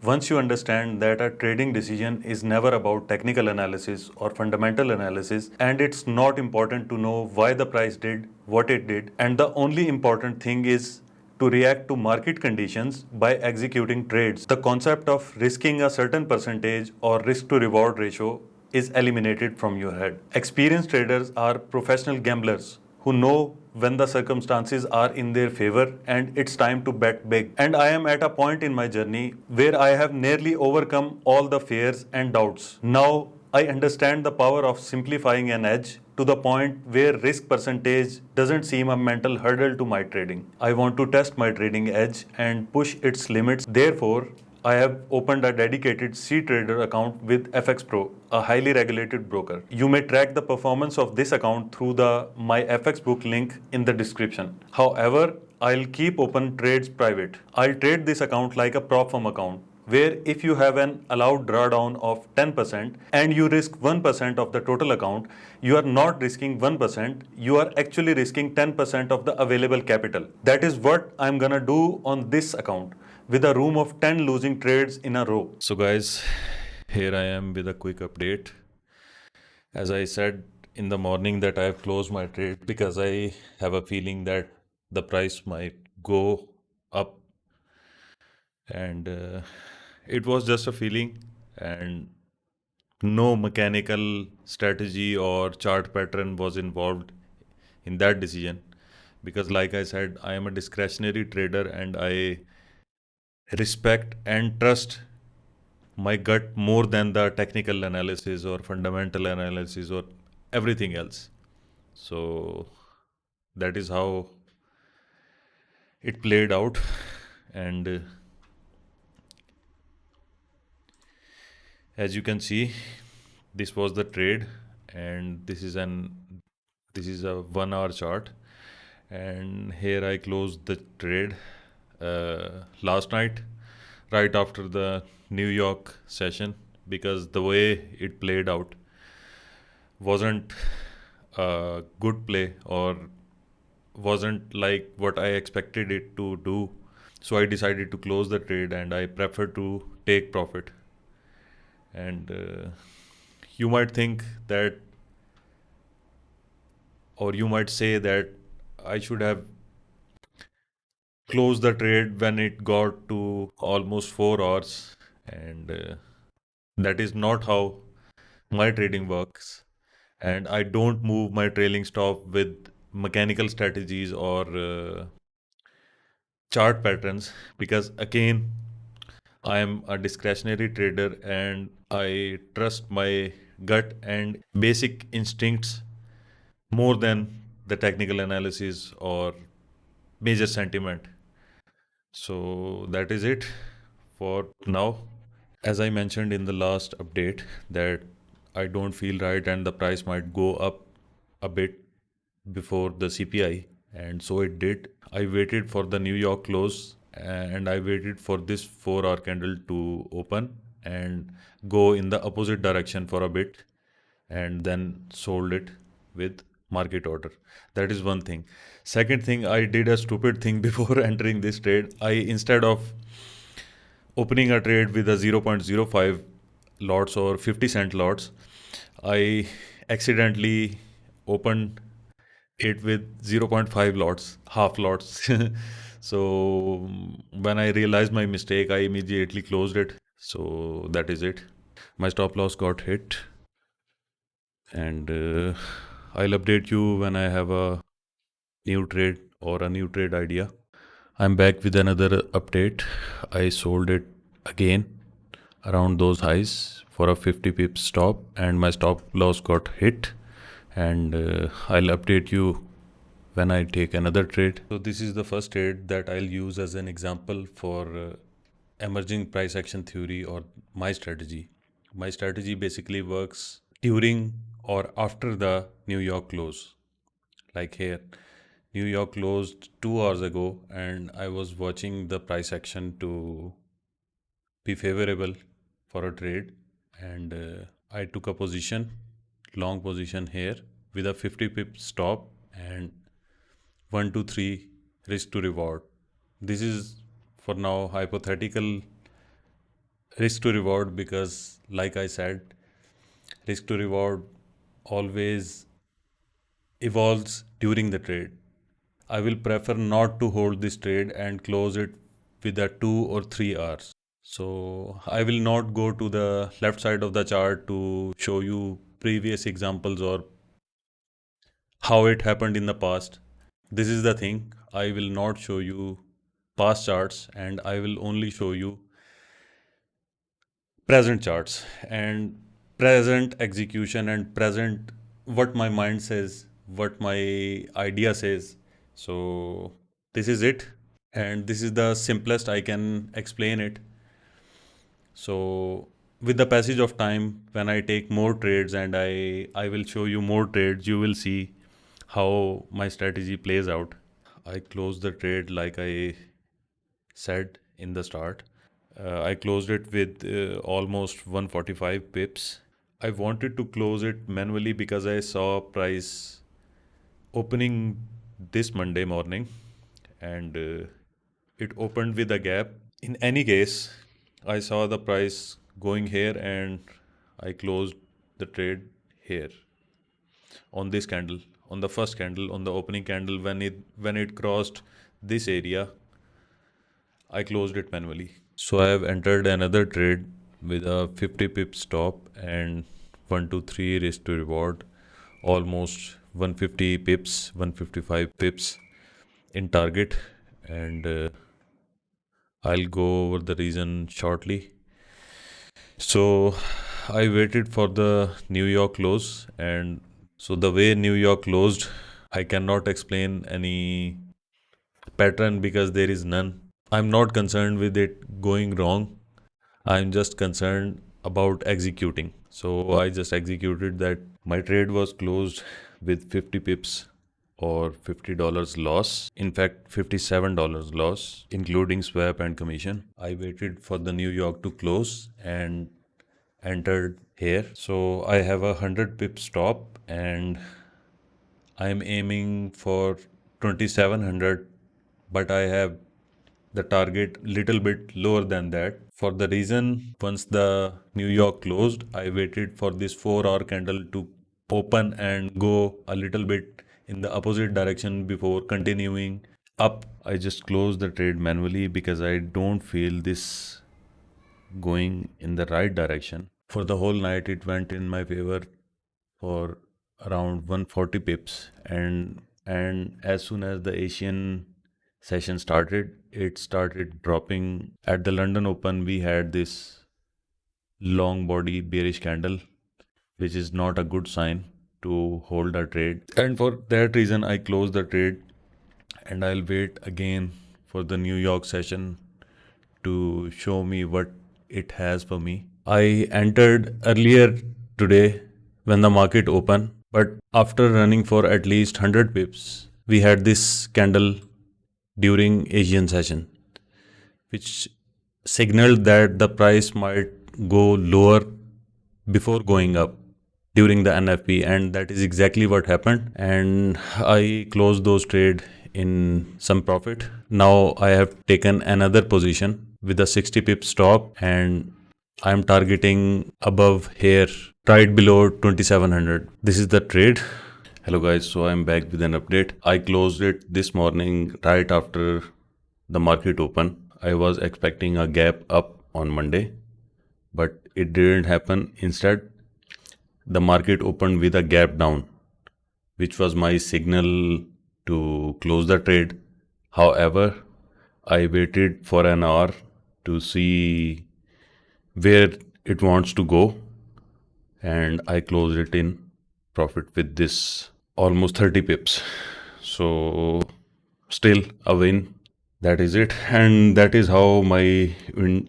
Once you understand that a trading decision is never about technical analysis or fundamental analysis, and it's not important to know why the price did what it did, and the only important thing is to react to market conditions by executing trades, the concept of risking a certain percentage or risk to reward ratio is eliminated from your head. Experienced traders are professional gamblers who know when the circumstances are in their favor and it's time to bet big. And I am at a point in my journey where I have nearly overcome all the fears and doubts. Now I understand the power of simplifying an edge to the point where risk percentage doesn't seem a mental hurdle to my trading. I want to test my trading edge and push its limits. Therefore, I have opened a dedicated C-Trader account with FX Pro, a highly regulated broker. You may track the performance of this account through the myfxbook link in the description. However, I'll keep open trades private. I'll trade this account like a prop firm account, where if you have an allowed drawdown of 10% and you risk 1% of the total account, you are not risking 1%, you are actually risking 10% of the available capital. That is what I'm gonna do on this account with a room of 10 losing trades in a row. So guys, here I am with a quick update. As I said in the morning that I have closed my trade because I have a feeling that the price might go up, and it was just a feeling and no mechanical strategy or chart pattern was involved in that decision, because like I said, I am a discretionary trader and I respect and trust my gut more than the technical analysis or fundamental analysis or everything else. So that is how it played out. And as you can see, this was the trade, and this is a 1 hour chart. And here I closed the trade last night, right after the New York session, because the way it played out wasn't a good play or wasn't like what I expected it to do. So I decided to close the trade and I prefer to take profit. And you might think that, or you might say that I should have closed the trade when it got to almost 4 hours. And that is not how my trading works. And I don't move my trailing stop with mechanical strategies or chart patterns, because again, I am a discretionary trader and I trust my gut and basic instincts more than the technical analysis or major sentiment. So that is it for now. As I mentioned in the last update, that I don't feel right and the price might go up a bit before the CPI, and so it did. I waited for the New York close and I waited for this 4 hour candle to open and go in the opposite direction for a bit, and then sold it with market order. That is one thing. Second thing, I did a stupid thing before entering this trade. I, instead of opening a trade with a 0.05 lots or 50-cent lots, I accidentally opened it with zero point 0.5 lots, half lots. So when I realized my mistake, I immediately closed it. So that is it. My stop loss got hit, and I'll update you when I have a new trade or a new trade idea. I'm back with another update. I sold it again around those highs for a 50 pips stop, and my stop loss got hit. And I'll update you when I take another trade. So this is the first trade that I'll use as an example for emerging price action theory or my strategy. My strategy basically works during or after the New York close. Like here, New York closed 2 hours ago, and I was watching the price action to be favorable for a trade, and I took a position, long position here with a 50 pip stop and 1 to 3 risk to reward. This is for now hypothetical Risk to reward, because, like I said, risk to reward always evolves during the trade. I will prefer not to hold this trade and close it with a 2 or 3 hours. So I will not go to the left side of the chart to show you previous examples or how it happened in the past. This is the thing. I will not show you past charts, and I will only show you present charts and present execution and present what my mind says, what my idea says. So this is it, and this is the simplest I can explain it. So with the passage of time, when I take more trades and I will show you more trades, you will see how my strategy plays out. I close the trade like I said in the start. I closed it with almost 145 pips. I wanted to close it manually because I saw price opening this Monday morning, and it opened with a gap. In any case, I saw the price going here and I closed the trade here on this candle, on the first candle, on the opening candle. When it crossed this area, I closed it manually. So I have entered another trade with a 50 pip stop and 1 to 3 risk to reward, almost 150 pips, 155 pips in target, and I'll go over the reason shortly. So I waited for the New York close, and so the way New York closed, I cannot explain any pattern because there is none. I'm not concerned with it going wrong. I'm just concerned about executing. So I just executed that. My trade was closed with 50 pips or $50 loss. In fact, $57 loss, including swap and commission. I waited for the New York to close and entered here. So I have a 100 pip stop and I'm aiming for 2700, but I have the target little bit lower than that. For the reason, once the New York closed, I waited for this 4 hour candle to open and go a little bit in the opposite direction before continuing up. I just closed the trade manually because I don't feel this going in the right direction. For the whole night, it went in my favor for around 140 pips, and as soon as the Asian session started, it started dropping. At the London Open, we had this long body bearish candle, which is not a good sign to hold a trade, and for that reason I closed the trade, and I'll wait again for the New York session to show me what it has for me. I entered earlier today when the market opened, but after running for at least 100 pips, we had this candle during Asian session, which signaled that the price might go lower before going up during the NFP, and that is exactly what happened. And I closed those trade in some profit. Now I have taken another position with a 60 pip stop, and I'm targeting above here, right below 2700. This is the trade. Hello guys, so I'm back with an update. I closed it this morning right after the market open. I was expecting a gap up on Monday, but it didn't happen. Instead, the market opened with a gap down, which was my signal to close the trade. However, I waited for an hour to see where it wants to go, and I closed it in profit with this almost 30 pips. So, still a win. That is it, and that is how my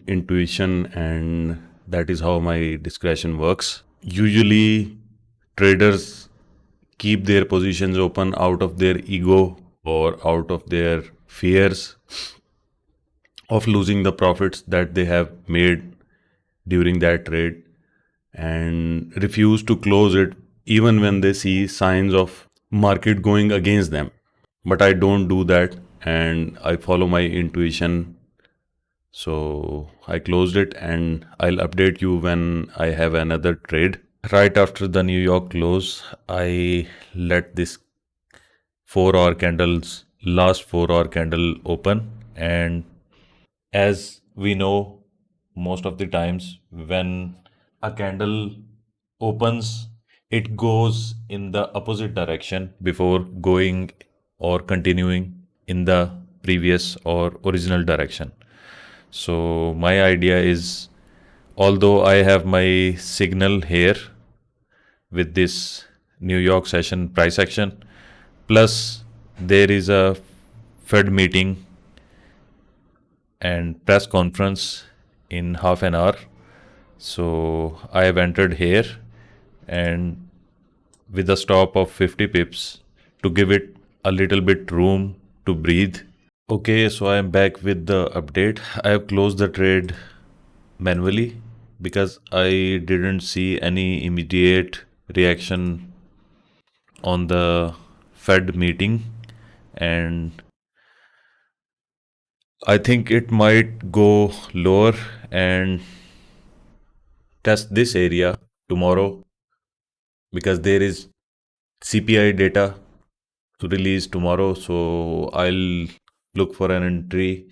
intuition and that is how my discretion works. Usually, traders keep their positions open out of their ego or out of their fears of losing the profits that they have made during that trade, and refuse to close it even when they see signs of market going against them. But I don't do that, and I follow my intuition So I closed it and I'll update you when I have another trade. Right after the New York close, I let this 4 hour candles, last 4 hour candle open. And as we know, most of the times when a candle opens, it goes in the opposite direction before going or continuing in the previous or original direction. So my idea is, although I have my signal here with this New York session price action, plus there is a Fed meeting and press conference in half an hour. So I have entered here and with a stop of 50 pips to give it a little bit room to breathe. Okay, so I am back with the update. I have closed the trade manually because I didn't see any immediate reaction on the Fed meeting, and I think it might go lower and test this area tomorrow because there is CPI data to release tomorrow. So I'll look for an entry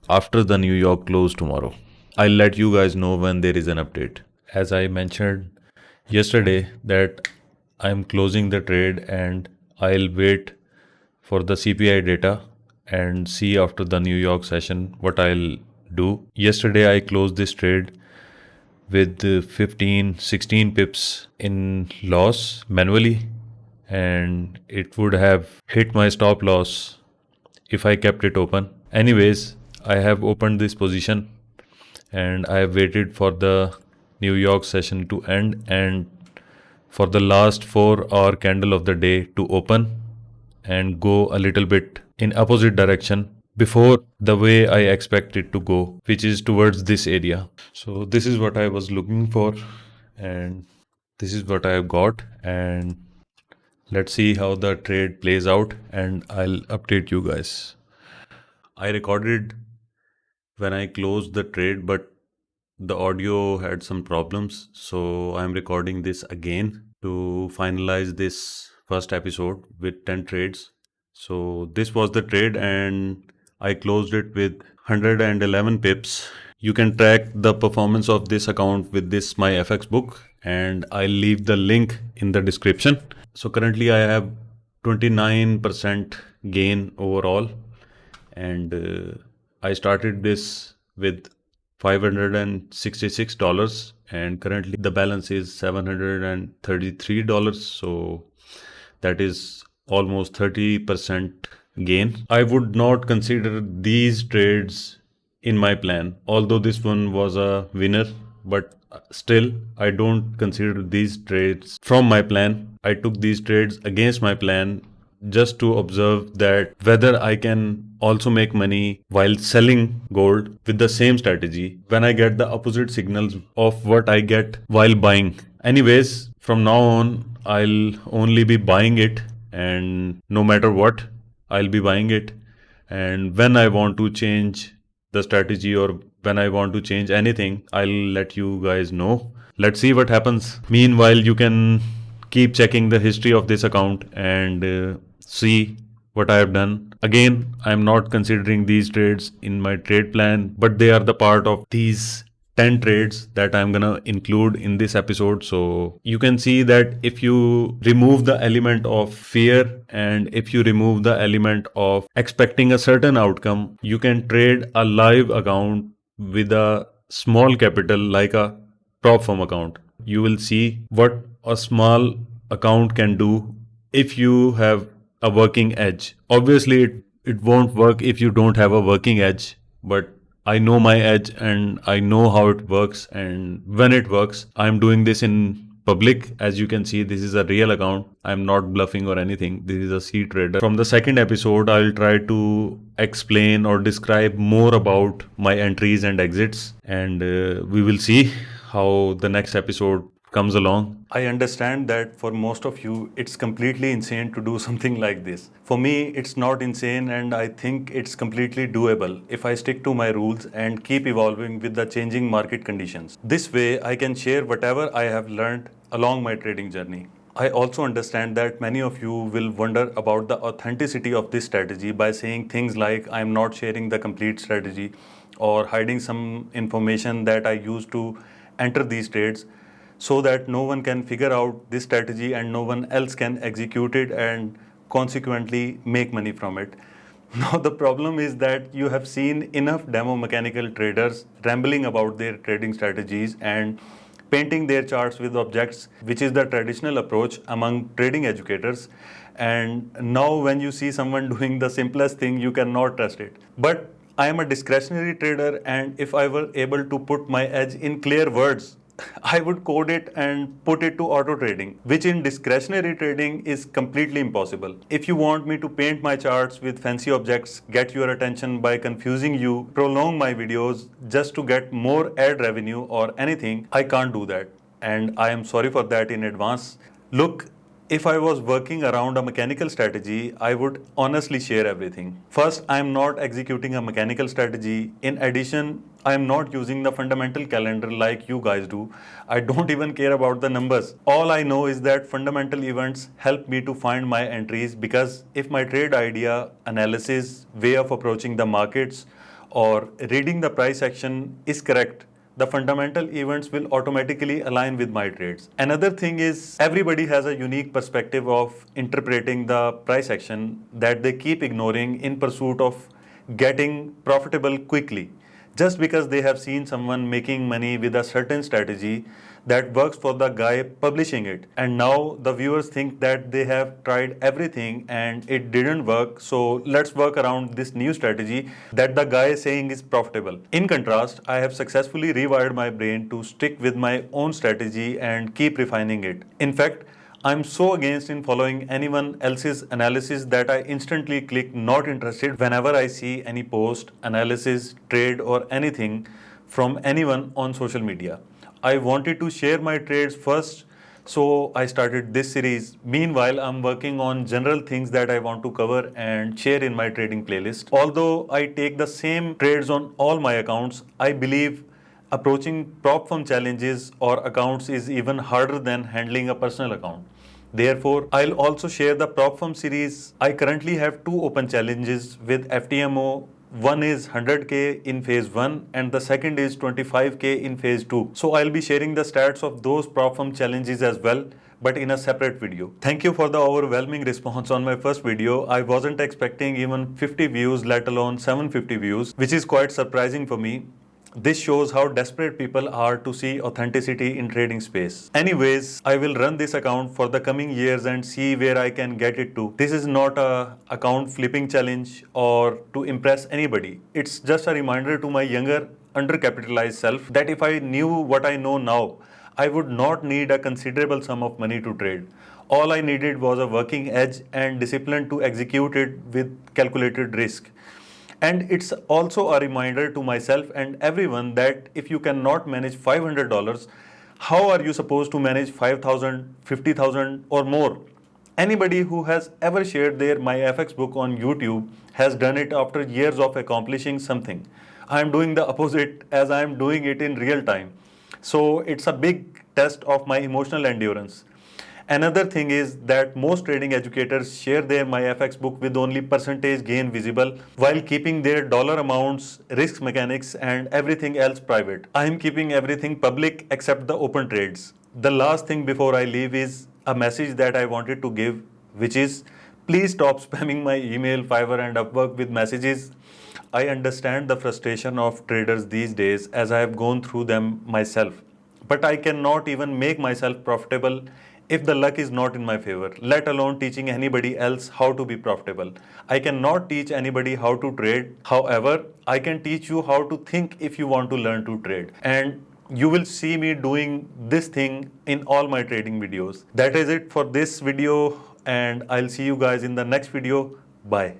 after the New York close tomorrow. I'll let you guys know when there is an update. As I mentioned yesterday, that I'm closing the trade and I'll wait for the CPI data and see after the New York session what I'll do. Yesterday, I closed this trade with 15, 16 pips in loss manually, and it would have hit my stop loss if I kept it open. Anyways, I have opened this position and I have waited for the New York session to end and for the last 4 hour candle of the day to open and go a little bit in opposite direction before the way I expect it to go, which is towards this area. So this is what I was looking for and this is what I have got, and let's see how the trade plays out and I'll update you guys. I recorded when I closed the trade, but the audio had some problems, so I'm recording this again to finalize this first episode with 10 trades. So this was the trade and I closed it with 111 pips. You can track the performance of this account with this myfxbook and I'll leave the link in the description. So currently I have 29% gain overall, and I started this with $566 and currently the balance is $733, so that is almost 30% gain. I would not consider these trades in my plan, although this one was a winner, but still I don't consider these trades from my plan. I took these trades against my plan just to observe that whether I can also make money while selling gold with the same strategy when I get the opposite signals of what I get while buying. Anyways, from now on, I'll only be buying it, and no matter what, I'll be buying it. And when I want to change the strategy or when I want to change anything, I'll let you guys know. Let's see what happens. Meanwhile, you can keep checking the history of this account and see what I have done. Again, I'm not considering these trades in my trade plan, but they are the part of these 10 trades that I'm gonna include in this episode. So you can see that if you remove the element of fear and if you remove the element of expecting a certain outcome, you can trade a live account with a small capital like a prop firm account. You will see what a small account can do if you have a working edge. Obviously, it won't work if you don't have a working edge, but I know my edge and I know how it works. And when it works, I'm doing this in public. As you can see, this is a real account. I'm not bluffing or anything. This is a C trader. From the second episode, I'll try to explain or describe more about my entries and exits, and we will see how the next episode comes along. I understand that for most of you, it's completely insane to do something like this. For me, it's not insane, and I think it's completely doable if I stick to my rules and keep evolving with the changing market conditions. This way, I can share whatever I have learned along my trading journey. I also understand that many of you will wonder about the authenticity of this strategy by saying things like I'm not sharing the complete strategy or hiding some information that I used to enter these trades so that no one can figure out this strategy and no one else can execute it and consequently make money from it. Now, the problem is that you have seen enough demo mechanical traders rambling about their trading strategies and painting their charts with objects, which is the traditional approach among trading educators. And now, when you see someone doing the simplest thing, you cannot trust it. But I am a discretionary trader, and if I were able to put my edge in clear words, I would code it and put it to auto trading, which in discretionary trading is completely impossible. If you want me to paint my charts with fancy objects, get your attention by confusing you, prolong my videos just to get more ad revenue or anything, I can't do that. And I am sorry for that in advance. Look, if I was working around a mechanical strategy, I would honestly share everything. First, I am not executing a mechanical strategy. In addition, I am not using the fundamental calendar like you guys do. I don't even care about the numbers. All I know is that fundamental events help me to find my entries, because if my trade idea, analysis, way of approaching the markets, or reading the price action is correct, the fundamental events will automatically align with my trades. Another thing is everybody has a unique perspective of interpreting the price action that they keep ignoring in pursuit of getting profitable quickly. Just because they have seen someone making money with a certain strategy that works for the guy publishing it. And now the viewers think that they have tried everything and it didn't work, so let's work around this new strategy that the guy is saying is profitable. In contrast, I have successfully rewired my brain to stick with my own strategy and keep refining it. In fact, I'm so against in following anyone else's analysis that I instantly click not interested whenever I see any post, analysis, trade, or anything from anyone on social media. I wanted to share my trades first, so I started this series. Meanwhile, I'm working on general things that I want to cover and share in my trading playlist. Although I take the same trades on all my accounts, I believe approaching prop firm challenges or accounts is even harder than handling a personal account. Therefore, I'll also share the prop firm series. I currently have two open challenges with FTMO. One is 100k in phase 1 and the second is 25k in phase 2. So I'll be sharing the stats of those prop firm challenges as well, but in a separate video. Thank you for the overwhelming response on my first video. I wasn't expecting even 50 views, let alone 750 views, which is quite surprising for me. This shows how desperate people are to see authenticity in trading space. Anyways, I will run this account for the coming years and see where I can get it to. This is not a account flipping challenge or to impress anybody. It's just a reminder to my younger, undercapitalized self that if I knew what I know now, I would not need a considerable sum of money to trade. All I needed was a working edge and discipline to execute it with calculated risk. And it's also a reminder to myself and everyone that if you cannot manage $500, how are you supposed to manage 5,000, 50,000 or more? Anybody who has ever shared their myfxbook on YouTube has done it after years of accomplishing something. I am doing the opposite as I am doing it in real time. So it's a big test of my emotional endurance. Another thing is that most trading educators share their myFX book with only percentage gain visible while keeping their dollar amounts, risk mechanics and everything else private. I am keeping everything public except the open trades. The last thing before I leave is a message that I wanted to give, which is please stop spamming my email, Fiverr and Upwork with messages. I understand the frustration of traders these days as I have gone through them myself. But I cannot even make myself profitable if the luck is not in my favor, let alone teaching anybody else how to be profitable. I cannot teach anybody how to trade. However, I can teach you how to think if you want to learn to trade. And you will see me doing this thing in all my trading videos. That is it for this video, and I'll see you guys in the next video. Bye.